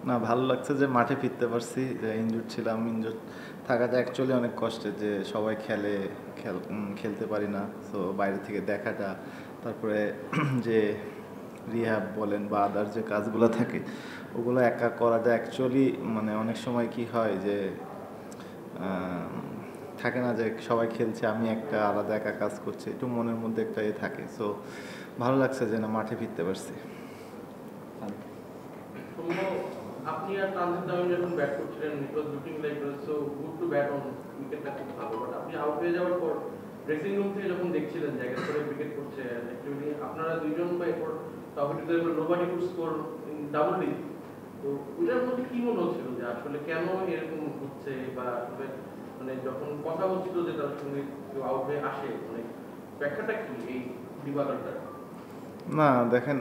না, ভালো লাগছে যে মাঠে ফিরতে পারছি। যে ইনজুর ছিলাম, ইনজুর থাকাটা অ্যাকচুয়ালি অনেক কষ্টের, যে সবাই খেলে, খেলতে পারি না। সো বাইরে থেকে দেখাটা, তারপরে যে রিহ্যাব বলেন বা আদার যে কাজগুলো থাকে ওগুলো একা করাটা অ্যাকচুয়ালি মানে অনেক সময় কি হয় যে আহ, থাকে না যে সবাই খেলছে, আমি একটা আলাদা একা কাজ করছি, একটু মনের মধ্যে একটা থাকে। সো ভালো লাগছে যে না মাঠে ফিরতে পারছি। সৌম্য, আপনি আর তানজিদ তামিম যখন ব্যাট করছিলেন, it was looking like so good to bat on, উইকেটটা খুব ভালো, বাট আপনি আউট হয়ে যাওয়ার পর ড্রেসিং রুম থেকে যখন দেখছিলেন জায়গা করে উইকেট করছে, অ্যাকচুয়ালি আপনারা দুইজন বা এরপর nobody could score in double digit, তো ওইটার মধ্যে কি মনে হচ্ছিল যে আসলে কেন এরকম হচ্ছে, বা আসলে মানে যখন কথা হচ্ছিল যে তার সঙ্গে কেউ আউট হয়ে আসে, মানে ব্যাখ্যাটা কি এই বিবাদটা? না দেখেন,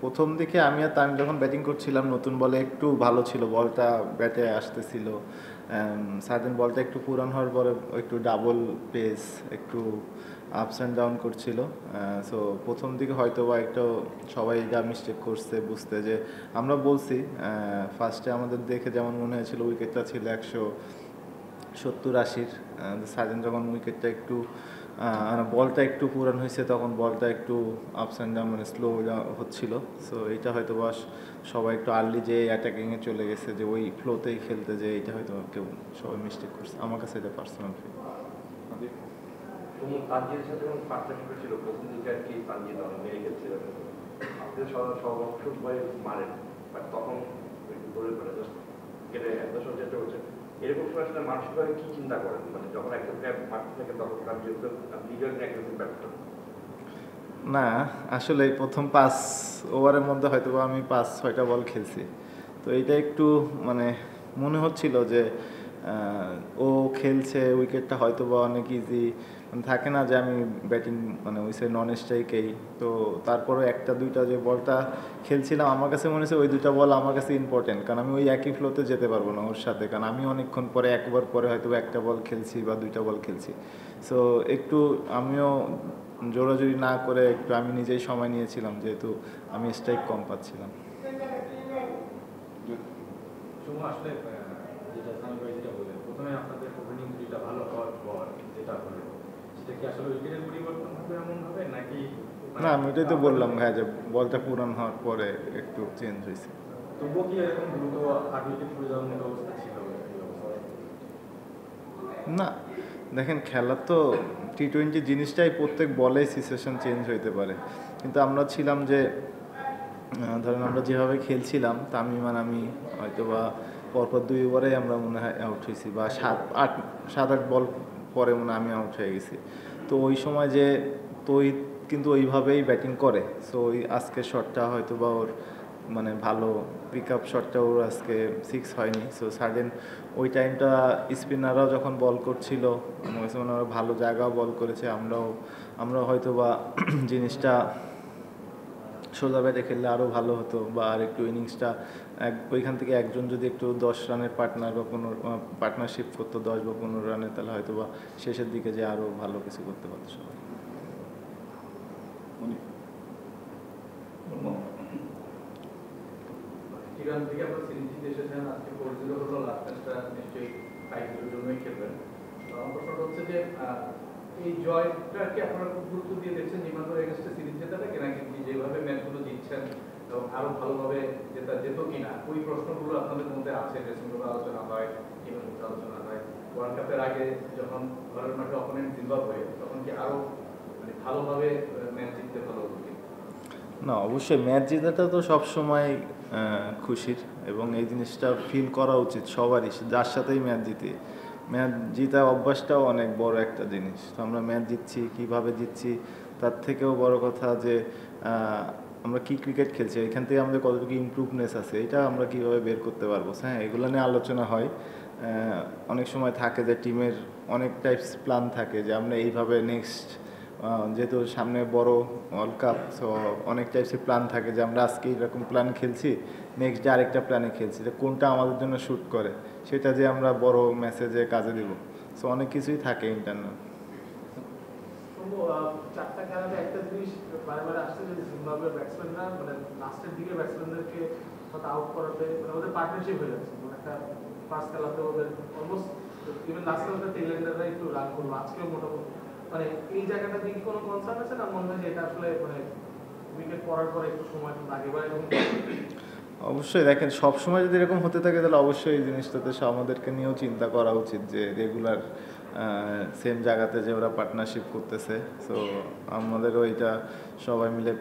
প্রথম দিকে আমি আর তামিম যখন ব্যাটিং করছিলাম, নতুন বলে একটু ভালো ছিল, বলটা ব্যাটে আসতেছিল। সাডেন বলটা একটু পুরান হওয়ার পরে একটু ডাবল পেস, একটু আপস অ্যান্ড ডাউন করছিল। সো প্রথম দিকে হয়তো বা একটু সবাই যা মিস্টেক করছে বুঝতে, যে আমরা বলছি ফার্স্টে আমাদের দেখে যেমন মনে হয়েছিল উইকেটটা ছিল 170-80। সাজেন যখন উইকেটটা একটু বলটা একটু পুরান হয়েছে, তখন বলটা একটু আপস অ্যান্ড ডাউন মানে স্লো হচ্ছিল। সো এইটা হয়তো বা সবাই একটু আর্লি যে অ্যাটাকিংয়ে চলে গেছে, যে ওই ফ্লোতেই খেলতে, যে এইটা হয়তো কেউ সবাই মিস্টেক করছে। আমার কাছে এটা পার্সোনাল ফিল। তানজিদের সাথে যখন পার্টনারশিপে ছিল প্রথম দিকে আর কি, তানজিদ অনেক মেরে খেলছিলেন, আপনি সব ভাই মারেন, বাট তখন একটু দৌড়ে পড়ে জাস্ট কেটে একটা সময় চেষ্টা করছেন। এরকম সময় আসলে মানসিকভাবে কি চিন্তা করেন, মানে যখন একটা প্লেয়ার মারতে থাকে তখন তার যেহেতু লিগাল অ্যাগ্রেসিভ ব্যাট করেন? না, আসলে এই প্রথম 5 ওভারের মধ্যে হয়তো বা আমি 5-6টা বল খেলছি। তো এইটা একটু মানে মনে হচ্ছিল যে ও খেলছে, উইকেটটা হয়তো বা অনেক ইজি, মানে থাকে না যে আমি ব্যাটিং মানে ওই সে নন স্ট্রাইকেই। তো তারপরে একটা দুইটা যে বলটা খেলছিলাম, আমার কাছে মনে হচ্ছে ওই দুইটা বল আমার কাছে ইম্পর্টেন্ট, কারণ আমি ওই একই ফ্লোতে যেতে পারবো না ওর সাথে, কারণ আমি অনেকক্ষণ পরে 1 ওভার পরে হয়তো একটা বল খেলছি বা দুইটা বল খেলছি। সো একটু আমিও জোরাজুরি না করে একটু আমি নিজেই সময় নিয়েছিলাম, যেহেতু আমি স্ট্রাইক কম পাচ্ছিলাম। আসলে যেটা সানি ভাই যেটা বললেন, প্রথমে আপনাদের ওপেনিং দুইটা ভালো হওয়ার পর যেটা হলো, সেটা কি আসলে উইকেটের পরিবর্তন হবে এমন হবে নাকি? না, আমি ওইটাই তো বললাম ভাই, যে বলটা পুরান হওয়ার পরে একটু চেঞ্জ হয়েছে। তবুও কি এরকম দ্রুত 8 উইকেট পড়ে যাওয়ার মতো অবস্থা ছিল? না, দেখেন খেলা তো টি-20 জিনিসটাই, প্রত্যেক বলেই সিচুয়েশন চেঞ্জ হইতে পারে। কিন্তু আমরা ছিলাম যে ধরেন আমরা যেভাবে খেলছিলাম, তামিম আর আমি হয়তো বা পরপর 2 ওভারে আমরা মনে হয় আউট হয়েছি, বা 7-8 বল পরে মনে হয় আমি আউট হয়ে গেছি। তো ওই সময় যে তো ওই কিন্তু ওইভাবেই ব্যাটিং করে। সো ওই আজকের শটটা হয়তো বা ওর মানে ভালো পিক আপ শটটা ওর আজকে 6 হয়নি। সো সাডেন ওই টাইমটা স্পিনাররাও যখন বল করছিল, আমার কাছে মনে হয় ভালো জায়গাও বল করেছে। আমরাও হয়তো বা জিনিসটা সোজা ব্যাটে খেললে আরও ভালো হতো, বা আর একটু ইনিংসটা ওইখান থেকে একজন যদি একটু 10 রানের পার্টনার বা 15 পার্টনারশিপ করতো, 10 বা 15 রানে, তাহলে হয়তো বা শেষের দিকে যে আরও ভালো কিছু করতে পারতো সবাই। ইরান থেকে আপনার সিরিজ জিতে এসেছেন, আজকে 4-0 হলো, লাস্ট ম্যাচটা নিশ্চয়ই 5-0 জন্যই খেলবেন। তো আমার প্রশ্নটা হচ্ছে যে এই জয়টাকে আপনারা খুব গুরুত্ব দিয়ে দেখছেন জিম্বাবুয়ের এগেইনস্টে সিরিজ জেতাটাকে, নাকি যেভাবে ম্যাচগুলো জিতছেন এবং আরো ভালোভাবে জেতা যেত কিনা, ওই প্রশ্নগুলো আপনাদের মধ্যে আছে? ড্রেসিং রুমে আলোচনা হয়, টিমের মধ্যে আলোচনা হয়, ওয়ার্ল্ড কাপের আগে যখন ঘরের মাঠে অপোনেন্ট জিম্বাবুয়ে, তখন কি আরো মানে ভালোভাবে ম্যাচ জিততে ভালো হতো? না, অবশ্যই ম্যাচ জেতাটা তো সবসময় খুশির, এবং এই জিনিসটা ফিল করা উচিত সবারই, যার সাথেই ম্যাচ জিতি। ম্যাচ জিতা অভ্যাসটাও অনেক বড় একটা জিনিস। তো আমরা ম্যাচ জিতছি, কীভাবে জিতছি, তার থেকেও বড় কথা যে আমরা কি ক্রিকেট খেলছি, এখান থেকে আমাদের কতটুকু ইমপ্রুভনেস আছে, এটা আমরা কীভাবে বের করতে পারবো। হ্যাঁ, এগুলো নিয়ে আলোচনা হয়। অনেক সময় থাকে যে টিমের অনেক টাইপস প্ল্যান থাকে, যে আমরা এইভাবে নেক্সট, যেহেতু সামনে বড় ওয়ার্ল্ড কাপ, সো অনেক টাইপসের প্ল্যান থাকে, যে আমরা আজকে এরকম প্ল্যান খেলছি, নেক্সট ডে আরেকটা প্ল্যানে খেলছি, যে কোনটা আমাদের জন্য শ্যুট করে, সেটা যে আমরা বড় মেসেজে কাজে দিব। সো অনেক কিছুই থাকে ইন্টারনাল। চারটা খেলাতে একটা জিনিস বারে বারে আসছে যে জিম্বাবুয়ের ব্যাটসম্যানরা মানে লাস্টের দিকে ব্যাটসম্যানদেরকে হয়তো আউট করাতে মানে ওদের পার্টনারশিপ হয়ে যাচ্ছে, মানে একটা ফার্স্ট খেলাতে ওদের অলমোস্ট ইভেন লাস্ট খেলাতে টেলেন্ডাররা একটু রান করলো, আজকেও মোটামুটি মানে এই জায়গাটা দিয়ে কি কোনো কনসার্ন আছে না? মনে হয় যে এটা আসলে মানে উইকেট পড়ার পরে একটু সময় লাগে বা এরকম? অবশ্যই দেখেন, সব সময় যদি এরকম হতে থাকে তাহলে অবশ্যই এই জিনিসটাতে আমাদেরকে নিয়েও চিন্তা করা উচিত যে রেগুলার সেম জায়গাতে যে ওরা পার্টনারশিপ করতেছে। সো আমাদেরও এটা সবাই মিলে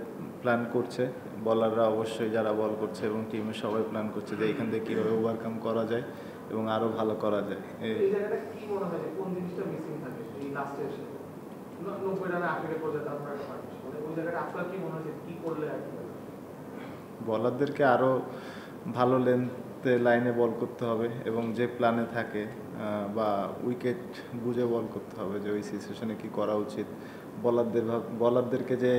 প্ল্যান করছে, বলাররা অবশ্যই যারা বল করছে এবং টিমের সবাই প্ল্যান করছে যে এখান থেকে কীভাবে ওভারকাম করা যায় এবং আরও ভালো করা যায়। এই জায়গাটা কি মনে হয় যে কোন জিনিসটা মিসিং থাকে এই লাস্টে এসে 90 রানে 8 উইকেট পর্যন্ত তারপর একটা পার্টনারশিপ, মানে ওই জায়গাটা আপনার কি মনে হয় যে কি করলে আর কি? বলারদেরকে আরও ভালো লেন্থে লাইনে বল করতে হবে এবং যে প্ল্যানে থাকে বা উইকেট বুঝে বল করতে হবে যে ওই সিচুয়েশনে কী করা উচিত। বলারদেরকে যে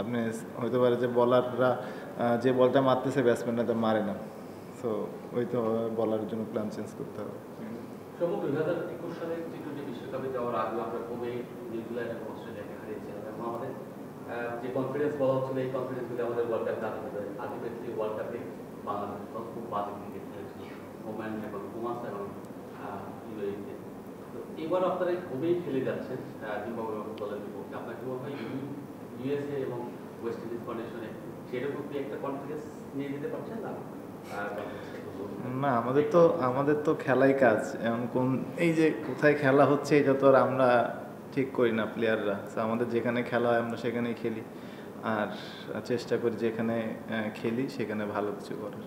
আপনি হতে পারে যে বলাররা যে বলটা মারতেছে ব্যাটসম্যানরা তা মারে না, সো ওই তো বলার জন্য প্ল্যান চেঞ্জ করতে হবে। সমগ্র 2021 সালে টি-20 বিশ্বকাপে যাওয়ার আগে আমরা কবে নিউজিল্যান্ড এবং অস্ট্রেলিয়াকে হারিয়েছিলাম এবং আমাদের যে কনফিডেন্স বলা হচ্ছিল এই কনফিডেন্স যদি আমাদের ওয়ার্ল্ড কাপে আনতে পারে। আলটিমেটলি ওয়ার্ল্ড কাপে বাংলাদেশ খুব বাজে ক্রিকেট খেলেছিল ওমান এবং ওমাস এবং ইউএইতে। তো এবার আপনারা খুবই খেলে যাচ্ছেন জিম্বাবুয়ে দলের বিপক্ষে। আপনার কি মনে হয় ইউএসএ এবং ওয়েস্ট ইন্ডিজ কন্ডিশনে সেরকম কি একটা কনফিডেন্স নিয়ে যেতে পারছেন না? না, আমাদের তো খেলাই কাজ। এমন কোন এই যে কোথায় খেলা হচ্ছে এটা তো আর আমরা ঠিক করি না প্লেয়াররা। তো আমাদের যেখানে খেলা হয় আমরা সেখানেই খেলি, আর চেষ্টা করি যেখানে খেলি সেখানে ভালো কিছু করার।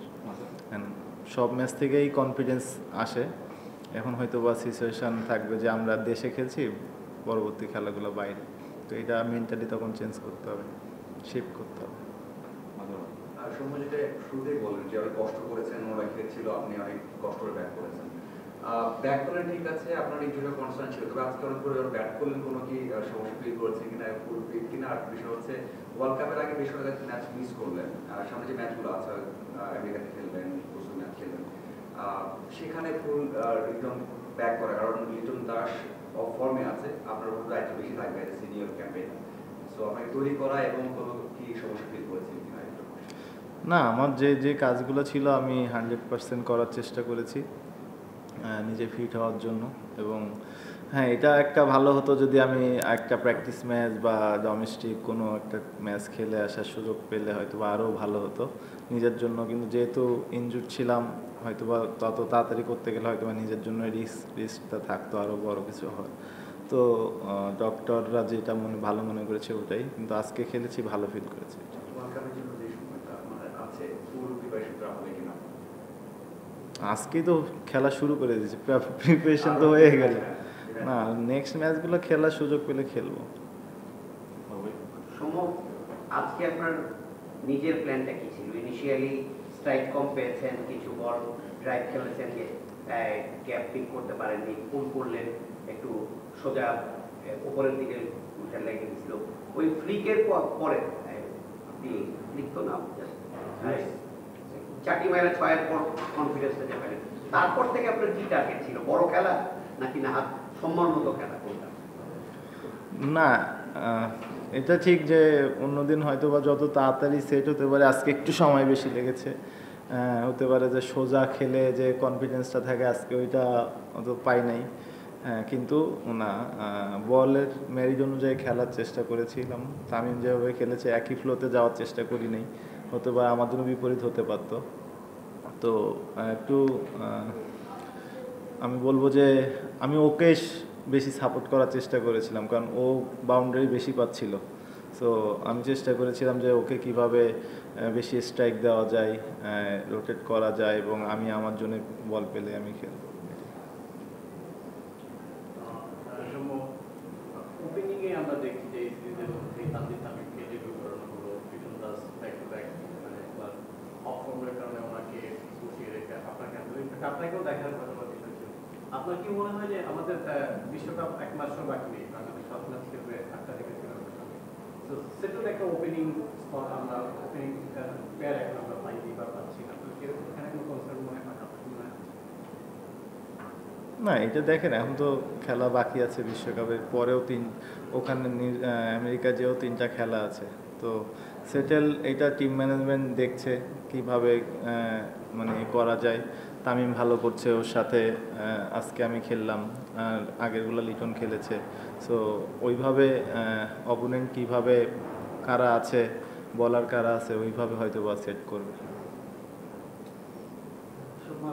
সব ম্যাচ থেকেই কনফিডেন্স আসে। এখন হয়তো বা সিচুয়েশান থাকবে যে আমরা দেশে খেলছি, পরবর্তী খেলাগুলো বাইরে, তো এটা মেন্টালি তখন চেঞ্জ করতে হবে, শিফট করতে হবে। আর সময় যেটা শুরুতেই বললেন যে অনেক কষ্ট করেছেন, ওরা খেলেছিল, আপনি অনেক কষ্ট করে ব্যাট করেছেন। ব্যাট করলেন ঠিক আছে, আপনার ইনজুরি কনসার্ন ছিল, তবে আজকে অনেক করে ব্যাট করলেন, কোনো কি সমস্যা ফিল করেছেন কিনা, ফুল ফিট কিনা? আর বিষয় হচ্ছে ওয়ার্ল্ড কাপের আগে বেশ কয়েকটা ম্যাচ মিস করলেন, সামনে যে ম্যাচগুলো আছে আমেরিকাতে খেলবেন, প্রচুর ম্যাচ খেলবেন, সেখানে ফুল রিটার্ন ব্যাক করা, কারণ লিটন দাস অফ ফর্মে আছে, আপনার উপর দায়িত্ব বেশি থাকবে সিনিয়র ক্যাম্পেইন। সো আপনাকে তৈরি করা এবং কোনো কি সমস্যা ফিল করেছেন কিনা? না, আমার যে কাজগুলো ছিল আমি 100% করার চেষ্টা করেছি নিজে ফিট হওয়ার জন্য। এবং হ্যাঁ, এটা একটা ভালো হতো যদি আমি একটা প্র্যাকটিস ম্যাচ বা ডোমেস্টিক কোনো একটা ম্যাচ খেলে আসার সুযোগ পেলে হয়তো বা আরও ভালো হতো নিজের জন্য। কিন্তু যেহেতু ইনজুর্ড ছিলাম, হয়তো বা তত তাড়াতাড়ি করতে গেলে হয়তো বা নিজের জন্য রিস্কটা থাকতো, আরও বড় কিছু হয়। তো ডক্টররা যেটা ভালো মনে করেছে ওটাই, কিন্তু আজকে খেলেছি, ভালো ফিল করেছি। আজকেই তো খেলা শুরু করে দিয়েছি, প্রিপারেশন তো হয়ে গেল। না, নেক্সট ম্যাচগুলো খেলার সুযোগ পেলে খেলবো। আজকে আপনার নিজের প্ল্যানটা কি ছিল? ইনিশিয়ালি স্ট্রাইক কম পেয়েছেন, কিছু বল ড্রাইভ খেলেছেন, গ্যাপ পিক করতে পারেননি, পুল করলেন, একটু সোজা উপরের দিকে উঠে লেগে গেছিল। ওই ফ্লিকের পরে ফ্লিক তো না, চারটি মাইলে 6-এর পর কনফিডেন্সটা দেবেন। তারপর থেকে আপনার কি টার্গেট ছিল? বড় খেলা নাকি না হাত সম্মান মতো খেলা, কোনটা? না, এটা ঠিক যে অন্যদিন হয়তো বা যত তাড়াতাড়ি সেট হতে পারে, আজকে একটু সময় বেশি লেগেছে। হতে পারে যে সোজা খেলে যে কনফিডেন্সটা থাকে আজকে ওইটা অত পাই নাই। কিন্তু না, বলের মেরিট অনুযায়ী খেলার চেষ্টা করেছিলাম। তামিম যেভাবে খেলেছে একই ফ্লোতে যাওয়ার চেষ্টা করি নাই, হতে পারে আমার জন্য বিপরীত হতে পারত। তো একটু আমি বলবো যে আমি ওকে বেশি সাপোর্ট করার চেষ্টা করেছিলাম, কারণ ও বাউন্ডারি বেশি পাচ্ছিল। সো আমি চেষ্টা করেছিলাম যে ওকে কিভাবে বেশি স্ট্রাইক দেওয়া যায়, রোটেট করা যায় এবং আমি আমার জন্য বল পেলে আমি খেলব। ওপেনিংয়ে আমরা দেখি যে এই সিরিজের মধ্যে তানজিদ তামিমকে ডেবিউ করানো হলো, Liton Das back to back মানে অফ ফর্মের কারণে ওনাকে বসিয়ে রেখে আপনাকে আপনাকেও দেখার কথা বিষয় ছিল। আপনার কি মনে হয় যে আমাদের বিশ্বকাপ এক মাসও বাকি নেই, বাংলাদেশ 7 ম্যাচ খেলবে, 8টা থেকে তো সেটার একটা ওপেনিং স্পট আমরা ওপেনিং প্লেয়ার এখন আমরা পাইনি বা পাচ্ছি না, তো এখানে কোনো কনসার্ন মনে হয় না? এটা দেখেন, এখন তো খেলা বাকি আছে, বিশ্বকাপের পরেও ওখানে আমেরিকা যেও 3টা খেলা আছে। তো সেটেল এটা টিম ম্যানেজমেন্ট দেখছে কিভাবে মানে করা যায়। তামিম ভালো করছে, ওর সাথে আজকে আমি খেললাম, আর আগেরগুলো লিটন খেলেছে। সো ওইভাবে অপোনেন্ট কিভাবে কারা আছে, বলার কারা আছে, ওইভাবে হয়তো বা সেট করবে।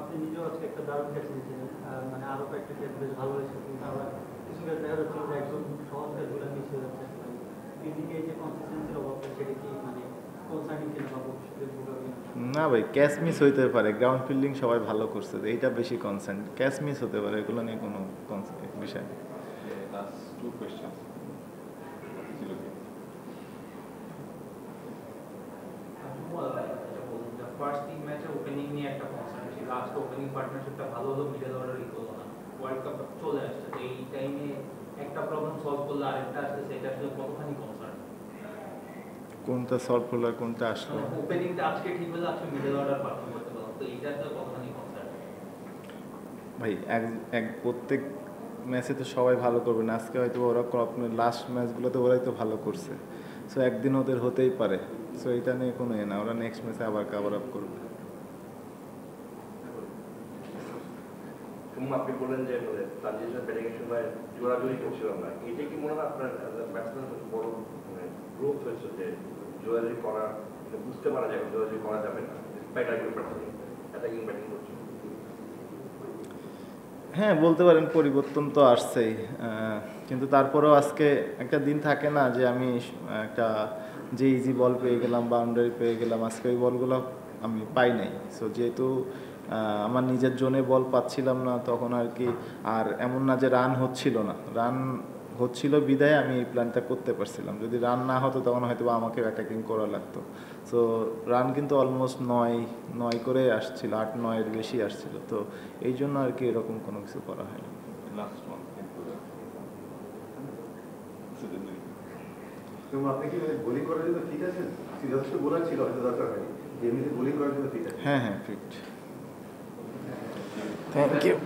আপনি নিজেও আজকে একটা দারুণ ক্যাচ নিয়েছিলেন, মানে আরো কয়েকটা ক্যাচ বেশ ভালো হয়েছে, কিন্তু আবার কিছু ক্যাচ দেখা যাচ্ছে যে একদম সহজ ক্যাচগুলো মিস হয়ে যাচ্ছে। এদিকে যে কনসিস্টেন্সির অভাবটা সেটা কি মানে কনসার্নিং কিনা বা ভবিষ্যতে ভোগাবে? না ভাই, ক্যাচ মিস হইতে পারে, গ্রাউন্ড ফিল্ডিং সবাই ভালো করছে, এইটা বেশি কনসার্ন। ক্যাচ মিস হতে পারে, এগুলো নিয়ে কোনো বিষয় নেই। Last two questions. ফার্স্ট তিন ম্যাচে ওপেনিং নিয়ে একটা কনসার্ন ছিল, আজকে ওপেনিং পার্টনারশিপটা ভালো হলো, মিডল অর্ডার ইকুয়াল না, ওয়ার্ল্ড কাপ চলে আসছে, তো এই টাইমে একটা প্রবলেম সলভ করলে আরেকটা আসছে, সেটা আসলে কতখানি কনসার্ন? কোনটা সলভ হলো আর কোনটা আসলো? ওপেনিংটা আজকে ঠিক হলে আজকে মিডল অর্ডার পারফর্ম করতে পারলাম, তো এইটা আসলে কতখানি কনসার্ন? ভাই এক প্রত্যেক ম্যাচে তো সবাই ভালো করবে না, আজকে হয়তো ওরা লাস্ট ম্যাচগুলোতে ওরাই তো ভালো করছে। সো একদিন ওদের হতেই পারে। সো এটা নিয়ে কোনো না, ওরা নেক্সট ম্যাচে আবার কাভার আপ করবে। আপনি বললেন যে ট্রানজিশন ব্যাটিং এর সময় জোরাজুরি করছিলাম না, এটা কি মনে হয় আপনার ব্যাটসম্যান বড় মানে গ্রোথ হয়েছে যে জোরাজুরি করা বুঝতে পারা যায় জোরাজুরি করা যাবে না, অ্যাটাকিং ব্যাটিং করছে? হ্যাঁ, বলতে পারেন পরিবর্তন তো আসছেই, কিন্তু তারপরেও আজকে একটা দিন থাকে না যে আমি একটা যে ইজি বল পেয়ে গেলাম, বাউন্ডারি পেয়ে গেলাম, আজকে ওই বলগুলো আমি পাই নাই। সো যেহেতু আমার নিজের জোনে বল পাচ্ছিলাম না তখন আর কি, আর এমন না যে রান হচ্ছিল না, রান হচ্ছিল বিদায় আমি এই প্ল্যানটা করতে পারছিলাম। যদি রান না হতো তখন হয়তো বা আমাকে অ্যাটাকিং করা লাগতো। সো রান কিন্তু অলমোস্ট 9 করে আসছিল, 8-9-এর বেশি আসছিল। তো এই জন্য আর কি এরকম কোনো কিছু করা হয় না। Last one. আপনি কি বোলিং করার জন্য ঠিক আছেন? যথেষ্ট বোলার ছিল, হয়তো দরকার হয়নি, এমনিতে বোলিং করার জন্য ঠিক আছে? হ্যাঁ, ফিট। Thank you.